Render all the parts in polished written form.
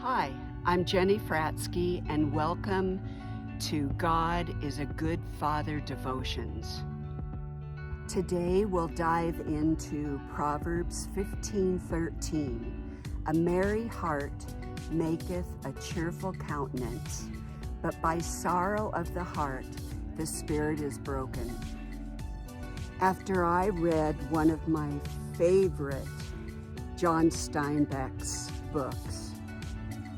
Hi, I'm Jenny Fratsky, and welcome to God is a Good Father Devotions. Today we'll dive into Proverbs 15:13. A merry heart maketh a cheerful countenance, but by sorrow of the heart the spirit is broken. After I read one of my favorite John Steinbeck's books,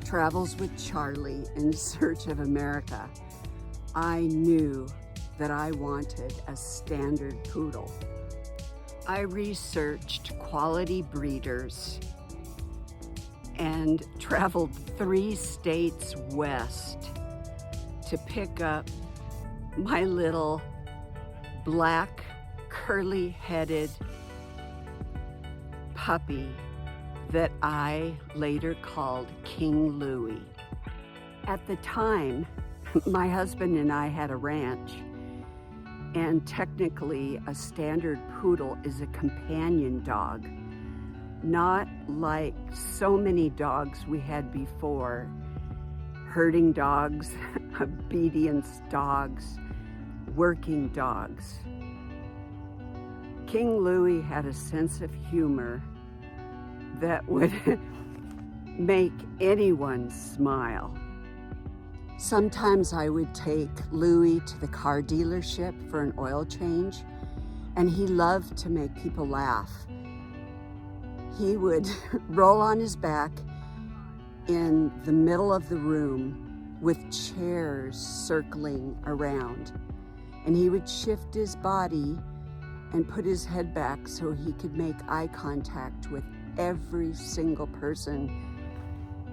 Travels with Charley in Search of America, I knew that I wanted a standard poodle. I researched quality breeders and traveled 3 states west to pick up my little black curly-headed puppy that I later called King Louie. At the time, my husband and I had a ranch, and technically a standard poodle is a companion dog, not like so many dogs we had before: herding dogs, obedience dogs, working dogs. King Louie had a sense of humor that would make anyone smile. Sometimes I would take Louie to the car dealership for an oil change, and he loved to make people laugh. He would roll on his back in the middle of the room with chairs circling around, and he would shift his body and put his head back so he could make eye contact with every single person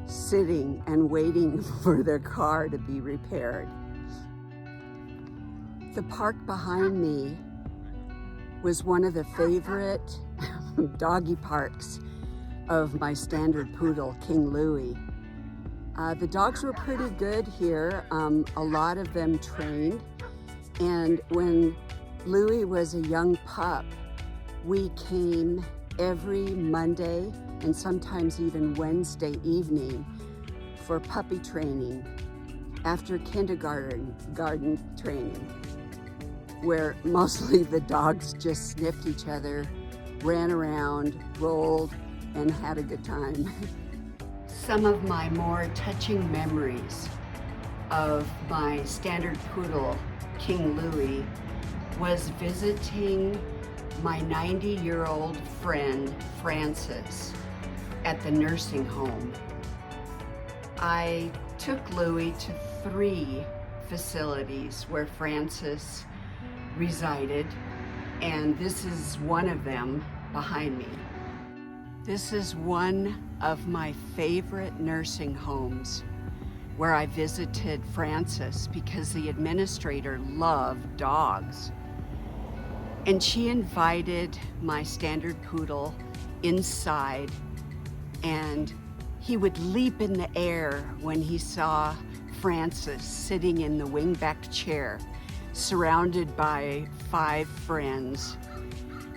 sitting and waiting for their car to be repaired. The park behind me was one of the favorite doggy parks of my standard poodle, King Louie. The dogs were pretty good here, a lot of them trained, and when Louie was a young pup, we came every Monday and sometimes even Wednesday evening for puppy training after kindergarten training, where mostly the dogs just sniffed each other, ran around, rolled, and had a good time. Some of my more touching memories of my standard poodle, King Louie, was visiting my 90-year-old friend, Frances, at the nursing home. I took Louie to 3 facilities where Frances resided, and this is one of them behind me. This is one of my favorite nursing homes where I visited Frances because the administrator loved dogs. And she invited my standard poodle inside, and he would leap in the air when he saw Frances sitting in the wingback chair, surrounded by 5 friends.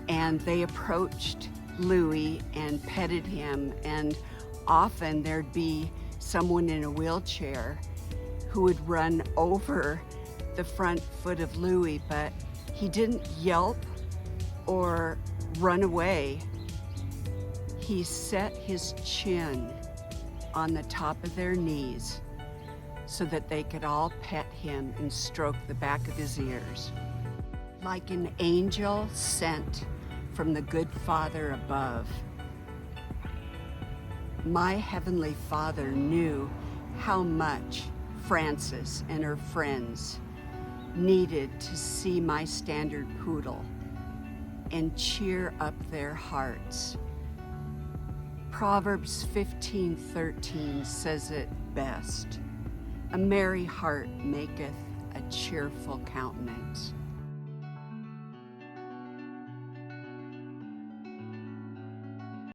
And they approached Louie and petted him, and often there'd be someone in a wheelchair who would run over the front foot of Louie, but he didn't yelp or run away. He set his chin on the top of their knees so that they could all pet him and stroke the back of his ears. Like an angel sent from the good Father above, my Heavenly Father knew how much Frances and her friends needed to see my standard poodle and cheer up their hearts. Proverbs 15:13 says it best: a merry heart maketh a cheerful countenance.